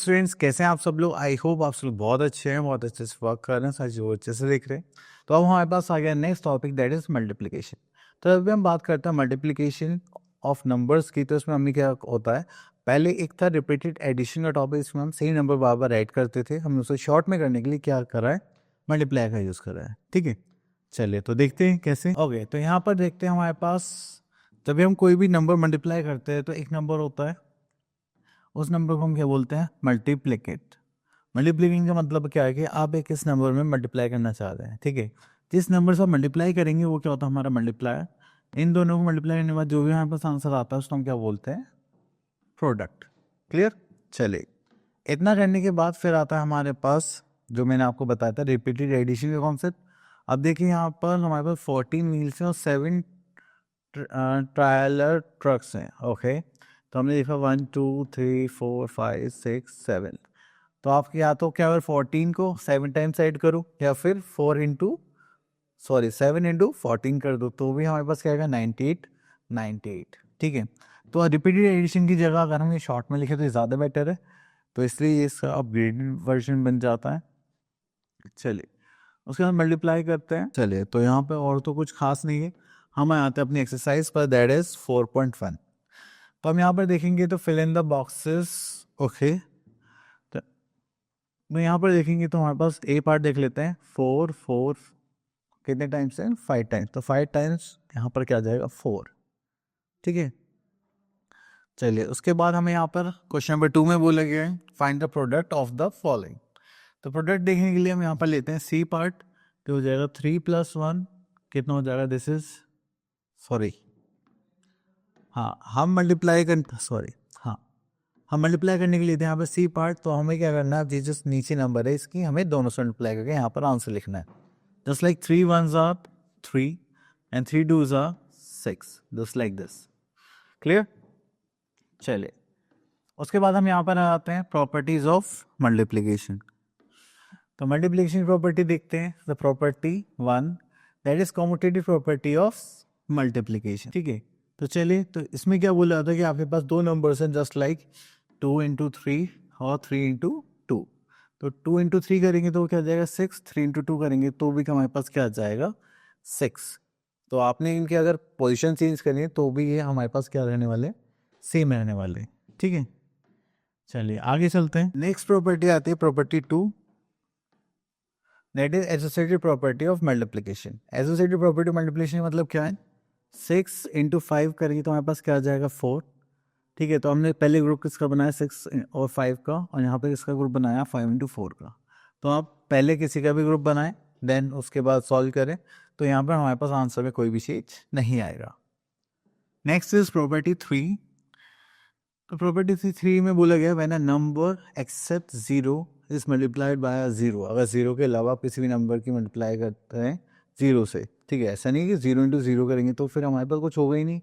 Students, कैसे हैं आप सब लोग। आई होप आप सब लोग बहुत अच्छे हैं, बहुत अच्छे से वर्क कर रहे हैं, सारी चीज़ों अच्छे से देख रहे हैं। तो अब हमारे पास आ गया next topic, that is multiplication. तो अभी हम बात करते हैं मल्टीप्लिकेशन ऑफ नंबर्स की। तो इसमें हमें क्या होता है, पहले एक था रिपीटेड एडिशन का टॉपिक, इसमें हम सही नंबर बार बार ऐड करते थे। हमने उसे शॉर्ट में करने के लिए क्या करा है, मल्टीप्लाई का यूज़ करा है। ठीक है, चलिए तो देखते हैं कैसे। ओके, तो यहाँ पर देखते हैं हमारे पास जब भी हम कोई भी नंबर मल्टीप्लाई करते हैं तो एक नंबर होता है, उस नंबर को हम क्या बोलते हैं, मल्टीप्लिकेट। मल्टीप्लिकेशन का मतलब क्या है कि आप एक इस नंबर में मल्टीप्लाई करना चाह रहे हैं। ठीक है, जिस नंबर से आप मल्टीप्लाई करेंगे वो क्या होता है, हमारा मल्टीप्लायर। इन दोनों को मल्टीप्लाई करने के बाद जो भी हमारे पास आंसर आता है उसको हम क्या बोलते हैं, प्रोडक्ट। क्लियर। चलिए, इतना करने के बाद फिर आता है हमारे पास जो मैंने आपको बताया था, रिपीटेड एडिशन का कॉन्सेप्ट। अब देखिए यहाँ पर हमारे पास 14 व्हील्स हैं और 7 ट्रायलर ट्रक्स हैं। ओके, तो हमने देखा 1 2 3 4 5 6 7। तो आप या तो क्या, अगर 14 को 7 टाइम्स ऐड करो या फिर 7 इंटू 14 कर दो, तो भी हमारे पास क्या आएगा, 98। ठीक है, तो रिपीटेड एडिशन की जगह अगर हम ये शॉर्ट में लिखे तो ज़्यादा बेटर है, तो इसलिए इसका अपग्रेडेड वर्जन बन जाता है। चलिए, उसके बाद मल्टीप्लाई करते हैं। चलिए, तो यहाँ पे और तो कुछ खास नहीं है, हम आते हैं अपनी एक्सरसाइज पर, दैट इज 4.1। तो हम यहाँ पर देखेंगे तो fill in the boxes. Okay, तो यहाँ पर देखेंगे तो हमारे पास ए पार्ट देख लेते हैं। 4 4 कितने टाइम्स है, 5 टाइम्स। तो 5 टाइम्स यहाँ पर क्या आ जाएगा, 4। ठीक है, चलिए उसके बाद हमें यहाँ पर क्वेश्चन नंबर 2 में बोला गया है find the product of the following. तो प्रोडक्ट देखने के लिए हम यहाँ पर लेते हैं सी पार्ट, तो हो जाएगा 3 + 1 कितना हो जाएगा, दिस इज सॉरी, हाँ हम मल्टीप्लाई करने के लिए थे यहाँ पर सी पार्ट। तो हमें क्या करना है, ये जो नीचे नंबर है इसकी हमें दोनों से मल्टीप्लाई करके यहाँ पर आंसर लिखना है। Just like 3 1s are 3 and 3 2s are 6, just like this. Clear. चलिए, उसके बाद हम यहाँ पर आते हैं प्रॉपर्टीज ऑफ मल्टीप्लीकेशन। तो मल्टीप्लीकेशन प्रॉपर्टी देखते हैं, the property 1 that is commutative property of multiplication. ठीक है, तो चलिए, तो इसमें क्या बोला जाता है कि आपके पास दो नंबर्स हैं, जस्ट लाइक 2 इंटू 3 और 3 इंटू 2। तो 2 इंटू 3 करेंगे तो क्या आ जाएगा 6, 3 इंटू 2 करेंगे तो भी हमारे पास क्या आ जाएगा 6। तो आपने इनके अगर पोजीशन चेंज करनी है तो भी ये हमारे पास क्या रहने वाले, सेम रहने वाले। ठीक है, चलिए आगे चलते हैं। नेक्स्ट प्रॉपर्टी आती है property 2, that is associative property of multiplication. Associative property of multiplication मतलब क्या है, 6 इंटू 5 करेंगे तो हमारे पास क्या आ जाएगा 4। ठीक है, तो हमने पहले ग्रुप किसका बनाया 6 और 5 का, और यहाँ पे इसका ग्रुप बनाया 5 इंटू 4 का। तो आप पहले किसी का भी ग्रुप बनाएं, देन उसके बाद सॉल्व करें, तो यहाँ पर हमारे पास आंसर में कोई भी चीज नहीं आएगा। Next is property 3। तो प्रॉपर्टी 3 में बोला गया when a number except 0 is multiplied by 0। अगर 0 के अलावा किसी भी नंबर की मल्टीप्लाई करते हैं 0 से, ठीक है, ऐसा नहीं कि 0 इंटू 0 करेंगे तो फिर हमारे पास कुछ होगा ही नहीं।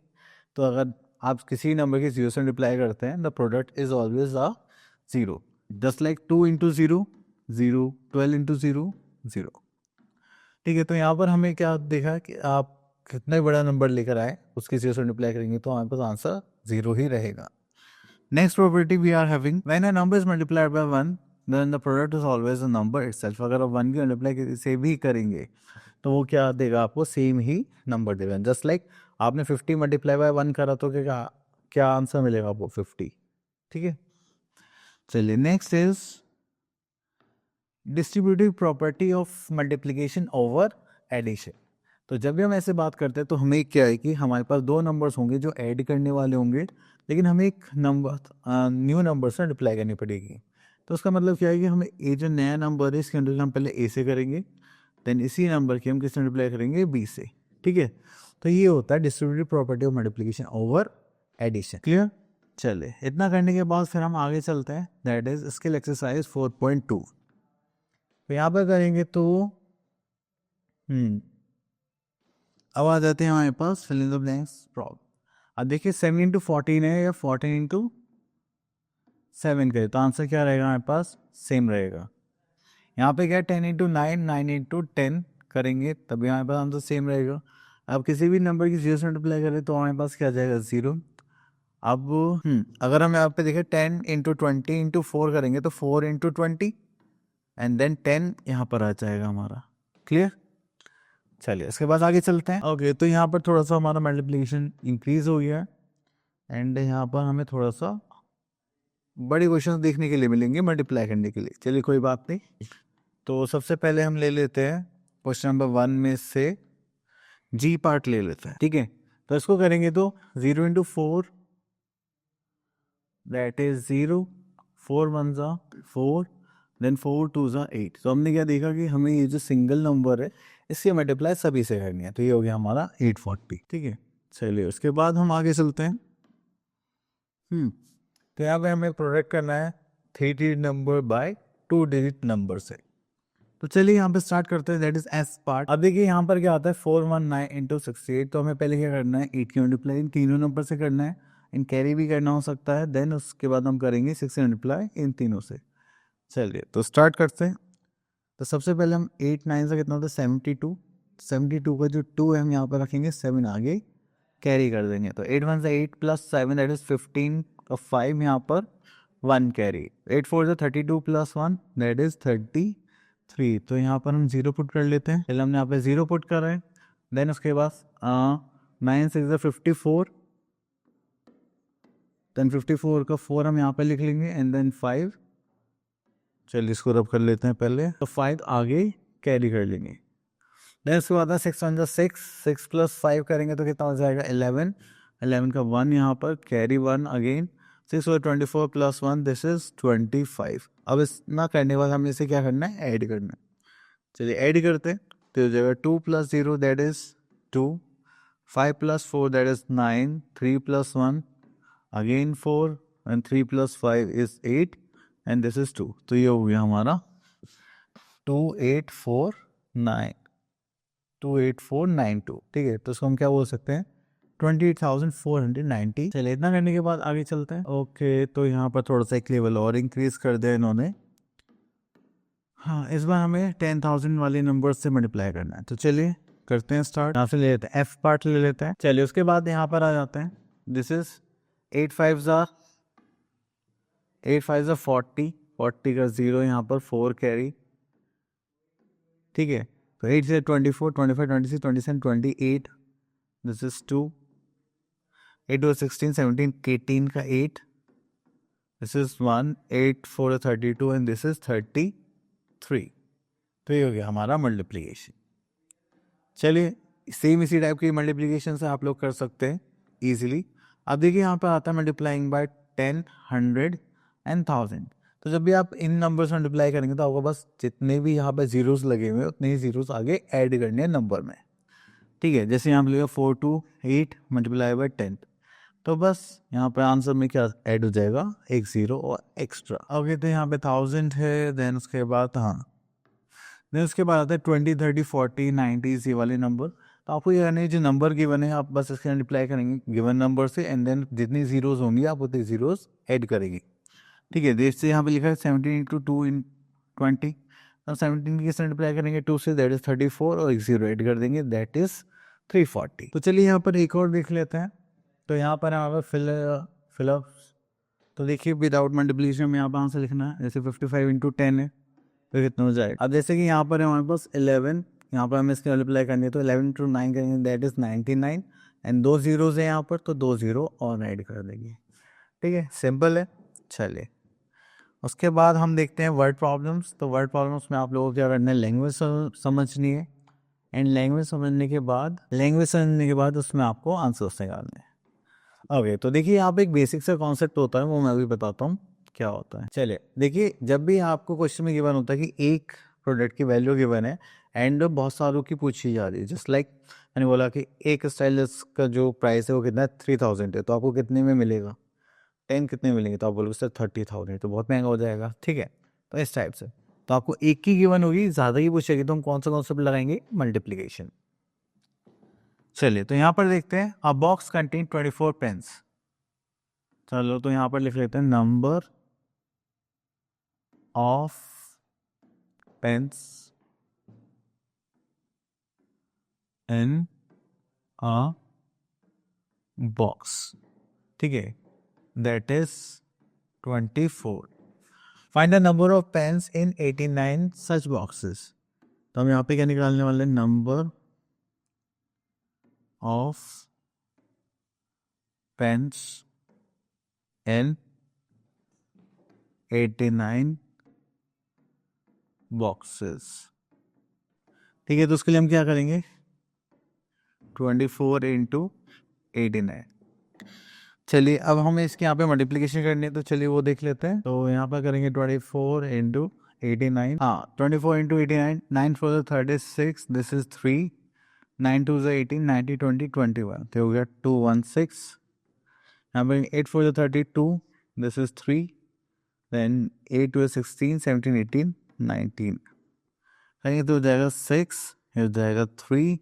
तो अगर आप किसी नंबर के 0 से मल्टीप्लाई करते हैं, the product is always a 0, just like 2 into 0 0, 12 into 0 0। ठीक है, तो यहाँ पर हमें क्या देखा कि आप कितना बड़ा नंबर लेकर आए उसके 0 से मल्टीप्लाई करेंगे तो हमारे पास आंसर 0 ही रहेगा। Next property we are having when a number is multiplied by 1 then the product is always a number itself। अगर आप 1 की मल्टीप्लाई से भी करेंगे तो वो क्या देगा, आपको सेम ही नंबर देगा। जस्ट लाइक आपने 50 मल्टीप्लाई बाय 1 करा तो क्या क्या आंसर मिलेगा आपको 50। ठीक है, चलिए next is distributive property of multiplication over addition. तो जब भी हम ऐसे बात करते हैं तो हमें क्या है कि हमारे पास दो नंबर्स होंगे जो ऐड करने वाले होंगे, लेकिन हमें एक नंबर न्यू नंबर से मल्टीप्लाई करनी पड़ेगी। तो उसका मतलब क्या है कि हमें ये जो नया नंबर है इसके अंदर हम पहले ए से करेंगे, देन इसी नंबर की हम किससे मल्टीप्लाई करेंगे, बी से। ठीक है, तो ये होता है distributive property of multiplication over addition. Clear. चलिए, इतना करने के बाद फिर हम आगे चलते हैं, दैट इज स्किल एक्सरसाइज 4.2। तो यहाँ पर करेंगे तो अब आ जाते हैं हमारे पास fill in the blanks problem. अब देखिए 7 इंटू 14 है या 14 इंटू 7 करे तो आंसर क्या रहेगा हमारे पास, सेम रहेगा। यहाँ पे क्या 10 इंटू 9, 9 इंटू 10 करेंगे तभी हमारे पास आंसर सेम रहेगा। अब किसी भी नंबर की 0 से मल्टीप्लाई करें तो हमारे पास क्या आ जाएगा 0, अब अगर हम यहाँ पे देखें 10 इंटू 20 इंटू 4 करेंगे तो 4 इंटू 20 एंड देन 10 यहाँ पर आ जाएगा हमारा। क्लियर? चलिए इसके बाद आगे चलते हैं। ओके, तो यहाँ पर थोड़ा सा हमारा मल्टीप्लिकेशन इंक्रीज हो गया एंड यहाँ पर हमें थोड़ा सा बड़ी क्वेश्चन देखने के लिए मिलेंगे मल्टीप्लाई करने के लिए। चलिए कोई बात नहीं। तो सबसे पहले हम ले लेते हैं क्वेश्चन नंबर 1 में से जी पार्ट ले लेते हैं। ठीक है, तो इसको करेंगे तो 0 इंटू 4 दैट इज 0, 4 1 ज़ा 4, देन 4 2 ज़ा 8। तो हमने क्या देखा कि हमें ये जो सिंगल नंबर है इससे मल्टीप्लाई सभी से करनी है, तो ये हो गया हमारा 840। ठीक है, चलिए उसके बाद हम आगे चलते हैं। तो यहाँ पे हमें प्रोडक्ट करना है 3 digit number by 2 digit number से। तो चलिए यहाँ पे स्टार्ट करते हैं, दैट इज एस पार्ट। अब देखिए यहाँ पर क्या आता है 419 इंटू 68। तो हमें पहले क्या करना है 8 की मल्टीप्लाई इन तीनों नंबर से करना है, इन कैरी भी करना हो सकता है, देन उसके बाद हम करेंगे 6 मल्टीप्लाई इन तीनों से। चलिए तो स्टार्ट करते हैं। तो सबसे पहले हम 8 9 से कितना होता है 72। 72 का जो 2 है हम यहाँ पर रखेंगे, 7 आगे कैरी कर देंगे। तो 8 1 से 8 प्लस 7 दैट इज 15 का 5 यहाँ पर 1 कैरी। 8 4 से 32 प्लस 1 दैट इज 33। तो यहाँ पर हम 0 पुट कर लेते हैं। पहले हमने यहाँ पे 0 पुट कर रहे हैं, देन उसके बाद 9 6 54, देन 54 का 4 हम यहाँ पे लिख लेंगे एंड देन 5। चलिए इसको रब कर लेते हैं पहले, तो 5 आगे कैरी कर लेंगे। देन उसके बाद 6 1 6, 6 प्लस 5 करेंगे तो कितना हो जाएगा 11। 11 का 1 यहाँ पर कैरी 1 अगेन। 6 और 24 प्लस 1 दिस इज 25। अब इतना करने के बाद हमें इसे क्या करना है ऐड करना है। चलिए ऐड करते हैं, तो हो जाएगा 2 plus 0 that is 2, 5 plus 4 that is 9, 3 plus 1 again 4 and 3 plus 5 is 8 and this is 2। तो ये हो गया हमारा 2849, 28492। ठीक है, तो इसको हम क्या बोल सकते हैं 28,490। चलिए इतना करने के बाद आगे चलते हैं। ओके, तो यहाँ पर थोड़ा सा एक लेवल और इंक्रीज कर दिया इन्होंने। हाँ, इस बार हमें 10,000 वाले नंबर से मल्टीप्लाई करना है। तो चलिए करते हैं स्टार्ट। यहाँ से ले लेते हैं, एफ पार्ट ले लेते हैं। चलिए उसके बाद यहाँ पर आ जाते हैं, दिस इज 8 5 ज़ा 8 5 ज़ा 40, 40 का 0 यहाँ पर 4 कैरी। ठीक है, तो 8 से 24, 25 26 27 28, दिस इज 2, 8 और 16 17 18 का 8, this is 1, 8 4 32 and this is 33। तो ये हो गया हमारा मल्टीप्लिकेशन। चलिए सेम इसी टाइप की मल्टीप्लिकेशन से आप लोग कर सकते हैं इजीली। अब देखिए यहाँ पर आता है मल्टीप्लाइंग बाय 10 100 एंड 1000। तो जब भी आप इन नंबर से मल्टीप्लाई करेंगे तो आपको बस जितने भी यहाँ पे जीरोस लगे हुए हैं उतने ही जीरोस आगे ऐड करने हैं नंबर में। ठीक है, जैसे यहाँ पे लिखा 4 2 8 मल्टीप्लाई बाय 10, तो बस यहाँ पे आंसर में क्या ऐड हो जाएगा एक जीरो और एक्स्ट्रा। ओके, तो यहाँ पे 1000 है, देन उसके बाद देन उसके बाद आता है 20 30 40 90 ये वाले नंबर। तो आपको ये करना है जो नंबर गिवन है आप बस इसके मल्टीप्लाई करेंगे गिवन नंबर से एंड देन जितनी जीरोस होंगी आप उतनी जीरोस ऐड करेंगे। ठीक है, जैसे यहाँ पे लिखा है 17 इंटू 2 इन 20, तो 17 की मल्टीप्लाई करेंगे 2 से दैट इज 34 और एक जीरो ऐड कर देंगे दैट इज 340। तो चलिए यहाँ पर एक और देख लेते हैं। तो यहाँ पर हमारे फिलअप, तो देखिए विदाउट मल्टीप्लिकेशन में यहाँ पर आंसर लिखना है, जैसे 55 इंटू 10 है तो कितना हो जाएगा। अब जैसे कि यहाँ पर है हमारे पास 11, यहाँ पर हमें इसकी मल्टीप्लाई करनी है तो 11 टू 9 करेंगे दैट इज 99 एंड 2 जीरोज है यहाँ पर तो 2 जीरो और ऐड कर देंगे। ठीक है, सिंपल है। चलिए उसके बाद हम देखते हैं वर्ड प्रॉब्लम्स। तो वर्ड प्रॉब्लम्स में आप लोगों को क्या करना है लैंग्वेज समझनी है एंड लैंग्वेज समझने के बाद उसमें आपको आंसर्स निकालने हैं। ओके, तो देखिए यहाँ पे एक बेसिक सा कॉन्सेप्ट होता है वो मैं अभी बताता हूँ क्या होता है। चलिए देखिए, जब भी आपको क्वेश्चन में गिवन होता है कि एक प्रोडक्ट की वैल्यू गिवन है एंड बहुत सारों की पूछी जा रही है, जस्ट लाइक मैंने बोला कि एक स्टाइलिस का जो प्राइस है वो कितना है 3000 है, तो आपको कितने में मिलेगा 10 कितने मिलेंगे, तो आप बोलोगे सर 30,000 तो बहुत महंगा हो जाएगा। ठीक है, तो इस टाइप से तो आपको एक की गिवन होगी, ज़्यादा ही पूछेगी तो हम कौन सा कॉन्सेप्ट लगाएंगे मल्टीप्लीकेशन। चलिए तो यहाँ पर देखते हैं अ बॉक्स कंटेन 24 पेन्स। चलो तो यहाँ पर लिख लेते हैं number of pens in a box. ठीक है, that is 24. Find the number of pens in 89 such boxes. तो हम यहाँ पे क्या निकालने वाले हैं, number of pens in 89 boxes. ठीक है, तो उसके लिए हम क्या करेंगे, 24 इंटू 89। चलिए अब हमें इसके यहाँ पे मल्टीप्लिकेशन करनी है, तो चलिए वो देख लेते हैं। तो यहाँ पर करेंगे 24 इंटू 89, हाँ 24 इंटू 89, 9 4 36, दिस इज 3, 9 2 18, 90 20 21, तो हो गया 216। यहाँ पर 8 4 32, दिस इज 3, देन 8 2 16, 17 18 19, करेंगे तो हो जाएगा 6, हो जाएगा 3,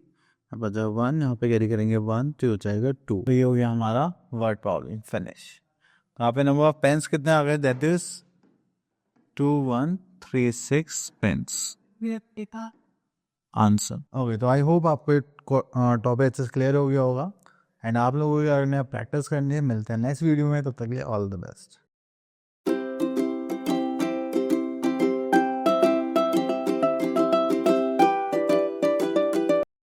बचा 1, यहाँ पे कैरी करेंगे 1, तो हो जाएगा 2। तो ये हो गया हमारा वर्ड प्रॉब्लम फिनिश। तो यहाँ पे नंबर ऑफ पेन्स कितने आ गए, that is 2136 pens answer. Okay, तो आई होप आपको टॉपिक अच्छे से क्लियर हो गया होगा, एंड आप लोगों को अगर प्रैक्टिस करनी है, मिलते हैं नेक्स्ट वीडियो में, तब तक के लिए ऑल द बेस्ट।